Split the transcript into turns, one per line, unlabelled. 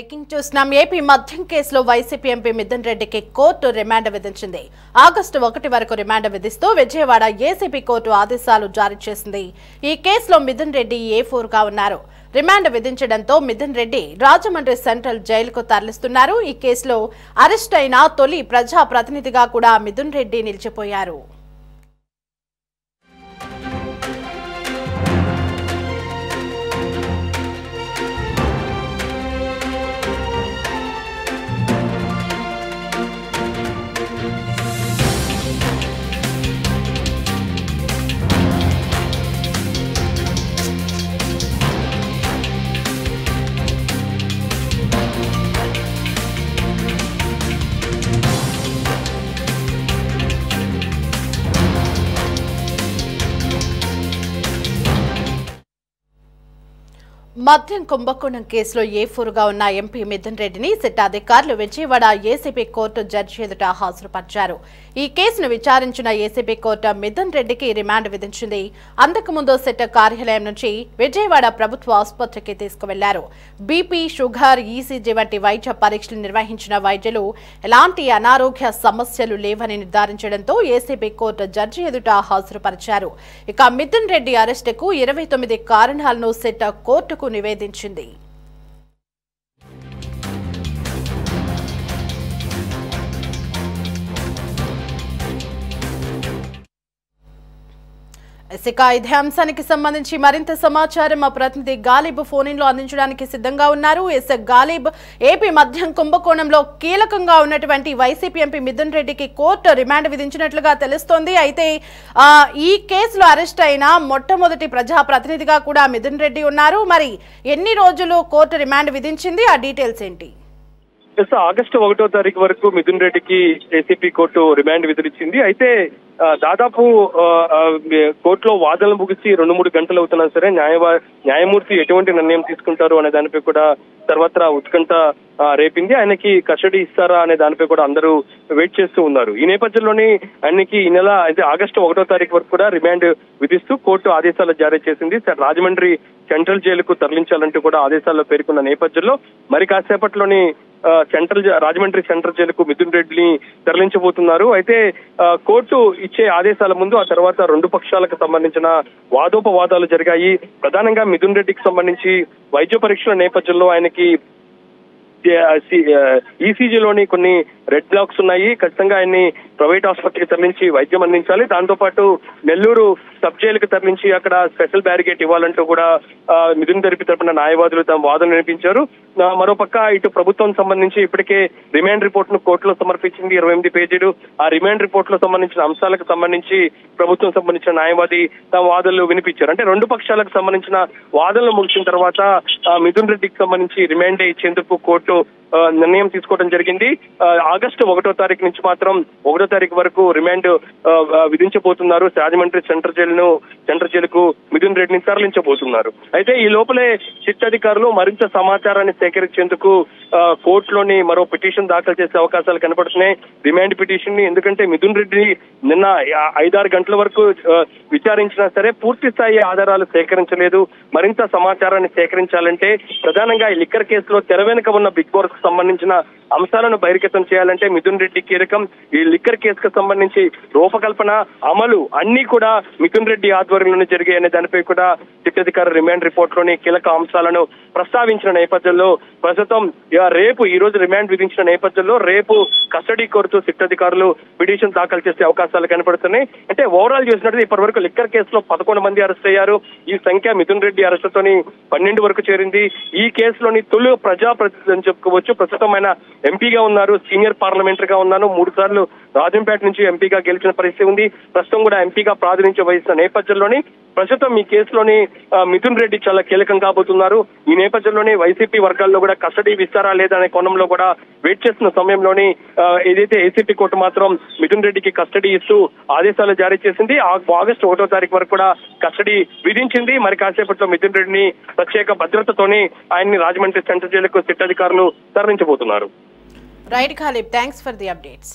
Breaking చూస్తున్నాం. AP మద్యం కేసులో వైసీపీ ఎంపీ మిథున్ రెడ్డికి కోర్టు రిమాండ్ విధించింది. ఆగస్టు 1 వరకు రిమాండ్ విధిస్తూ విజయవాడ ఏసీపీ కోర్టు ఆదేశాలు జారీ చేసింది. ఈ కేసులో మిథున్ రెడ్డి A4 గా ఉన్నారు. రిమాండ్ విధించడంతో మిథున్ రెడ్డి రాజమండ్రి సెంట్రల్ జైలుకు తరలిస్తున్నారు. ఈ కేసులో అరెస్ట్ అయిన తొలి ప్రజా ప్రతినిధిగా కూడా మిథున్ రెడ్డి నిలిచిపోయారు. మద్యం కుంభకోణం కేసులో A4 గా ఉన్న ఎంపీ మిథున్ రెడ్డిని సిట్ అధికారులు విజయవాడ ఏసీపీ కోర్టు జడ్జి ఎదుట హాజరుపరిచారు. ఈ కేసును విచారించిన ఏసీపీ కోర్టు మిథున్ రెడ్డికి రిమాండ్ విధించింది. అంతకుముందు సిట్ కార్యాలయం నుంచి విజయవాడ ప్రభుత్వ ఆసుపత్రికి తీసుకువెళ్లారు. బీపీ, షుగర్, ఈసీజీ వంటి వైద్య పరీక్షలు నిర్వహించిన వైద్యులు ఎలాంటి అనారోగ్య సమస్యలు లేవని నిర్ధారించడంతో ఏసీపీ కోర్టు జడ్జి ఎదుట హాజరుపరిచారు. ఇక మిథున్ రెడ్డి అరెస్టుకు 29 కారణాలను సిట్ కోర్టుకు నివేదించింది. ఇదే అంశానికి సంబంధించి మరింత సమాచారం మా ప్రతినిధి గాలిబ్ ఫోన్ ఇన్ లో అందించడానికి సిద్ధంగా ఉన్నారు. గాలిబ్, ఏపీ మద్యం కుంభకోణంలో కీలకంగా ఉన్నటువంటి వైసీపీ ఎంపీ మిథున్ రెడ్డికి కోర్టు రిమాండ్ విధించినట్లుగా తెలుస్తోంది. అయితే ఈ కేసులో అరెస్ట్ అయిన మొట్టమొదటి ప్రజా ప్రతినిధిగా కూడా మిథున్ రెడ్డి ఉన్నారు. మరి ఎన్ని రోజులు కోర్టు రిమాండ్ విధించింది? ఆ డీటెయిల్స్ ఏంటి?
ఆగస్టు 1 వరకు మిథున్ రెడ్డికి ఏసీపీ కోర్టు రిమాండ్ విధించింది. అయితే దాదాపు కోర్టులో వాదనలు ముగిసి 2-3 గంటలు అవుతున్నా సరే న్యాయమూర్తి ఎటువంటి నిర్ణయం తీసుకుంటారు అనే దానిపై కూడా సర్వత్రా ఉత్కంఠ రేపింది. ఆయనకి కస్టడీ ఇస్తారా అనే దానిపై కూడా అందరూ వెయిట్ చేస్తూ ఉన్నారు. ఈ నేపథ్యంలోనే ఆయనకి ఈ నెల అయితే ఆగస్టు 1 వరకు కూడా రిమాండ్ విధిస్తూ కోర్టు ఆదేశాలు జారీ చేసింది. రాజమండ్రి సెంట్రల్ జైలుకు తరలించాలంటూ కూడా ఆదేశాల్లో పేర్కొన్న నేపథ్యంలో మరి కాసేపట్లోని రాజమండ్రి సెంట్రల్ జైలుకు మిథున్ రెడ్డిని తరలించబోతున్నారు. అయితే కోర్టు ఇచ్చే ఆదేశాల ముందు ఆ తర్వాత 2 పక్షాలకు సంబంధించిన వాదోపవాదాలు జరిగాయి. ప్రధానంగా మిథున్ రెడ్డికి సంబంధించి వైద్య పరీక్షల నేపథ్యంలో ఆయనకి ఈసీజీలోని కొన్ని రెడ్ బ్లాక్స్ ఉన్నాయి. ఖచ్చితంగా ఆయన్ని ప్రైవేట్ ఆసుపత్రికి తరలించి వైద్యం అందించాలి. దాంతోపాటు నెల్లూరు సబ్ జైలుకు తరలించి అక్కడ స్పెషల్ బ్యారిగేట్ ఇవ్వాలంటూ కూడా మిథున్ రెడ్డి తరపున న్యాయవాదులు తమ వాదన వినిపించారు. మరోపక్క ఇటు ప్రభుత్వం సంబంధించి ఇప్పటికే రిమాండ్ రిపోర్ట్ ను కోర్టులో సమర్పించింది. 28 పేజీలు. ఆ రిమాండ్ రిపోర్ట్ లో సంబంధించిన అంశాలకు సంబంధించి ప్రభుత్వం సంబంధించిన న్యాయవాది తమ వాదనలు వినిపించారు. అంటే 2 పక్షాలకు సంబంధించిన వాదనలు ముగిసిన తర్వాత మిథున్ రెడ్డికి సంబంధించి రిమాండ్ ఇచ్చేందుకు కోర్టు నిర్ణయం తీసుకోవడం జరిగింది. ఆగస్టు 1 నుంచి మాత్రం 1 వరకు రిమాండ్ విధించబోతున్నారు. రాజమండ్రి సెంట్రల్ జైలుకు మిథున్ రెడ్డిని తరలించబోతున్నారు. అయితే ఈ లోపలే సిట్ అధికారులు మరింత సమాచారాన్ని సేకరించేందుకు కోర్టులోని మరో పిటిషన్ దాఖలు చేసే అవకాశాలు కనపడుతున్నాయి. రిమాండ్ పిటిషన్ ని. ఎందుకంటే మిథున్ రెడ్డిని నిన్న 5-6 గంటల వరకు విచారించినా సరే పూర్తి స్థాయి ఆధారాలు సేకరించలేదు. మరింత సమాచారాన్ని సేకరించాలంటే ప్రధానంగా ఈ లిక్కర్ కేసులో తెర వెనుక ఉన్న బిగ్ బాస్ సంబంధించిన అంశాలను బహిర్గతం చేయాలంటే మిథున్ రెడ్డి కీలకం. ఈ లిక్కర్ కేసుకు సంబంధించి రూపకల్పన, అమలు అన్ని కూడా మిథున్ రెడ్డి ఆధ్వర్యంలోనే జరిగాయనే దానిపై కూడా సిట్ అధికారి రిమాండ్ రిపోర్ట్ లోని కీలక అంశాలను ప్రస్తావించిన నేపథ్యంలో ప్రస్తుతం ఈ రోజు రిమాండ్ విధించిన నేపథ్యంలో రేపు కస్టడీ కోరుతూ సిట్ అధికారులు పిటిషన్ దాఖలు చేసే అవకాశాలు కనపడుతున్నాయి. అంటే ఓవరాల్ చూసినట్టు ఇప్పటి వరకు లిక్కర్ కేసులో 11 మంది అరెస్ట్ అయ్యారు. ఈ సంఖ్య మిథున్ రెడ్డి అరెస్టుతోని 12 వరకు చేరింది. ఈ కేసులోని తొలి ప్రజాప్రతినిధి అని చెప్పుకోవచ్చు. ప్రస్తుతం ఆయన ఎంపీగా ఉన్నారు. సీనియర్ పార్లమెంటరీగా ఉన్నాను. 3 సార్లు రాజంపేట నుంచి ఎంపీగా గెలిచిన పరిస్థితి ఉంది. ప్రస్తుతం కూడా ఎంపీగా ప్రాతినిధ్యం వహిస్తున్న నేపథ్యంలోని ప్రస్తుతం ఈ కేసులోని మిథున్ రెడ్డి చాలా కీలకం కాబోతున్నారు. ఈ నేపథ్యంలోనే వైసీపీ వర్గాల్లో కూడా కస్టడీ ఇస్తారా లేదా అనే కోణంలో కూడా వెయిట్ చేస్తున్న సమయంలోని ఏదైతే ఏసీపీ కోర్టు మాత్రం మిథున్ రెడ్డికి కస్టడీ ఇస్తూ ఆదేశాలు జారీ చేసింది. ఆగస్టు 1 వరకు కూడా కస్టడీ విధించింది. మరి కాసేపట్లో మిథున్ రెడ్డిని ప్రత్యేక భద్రతతోని ఆయన్ని రాజమండ్రి సెంట్రల్ జైలుకు సిట్ అధికారులు తరలించబోతున్నారు.
Right Khalib, thanks for the updates.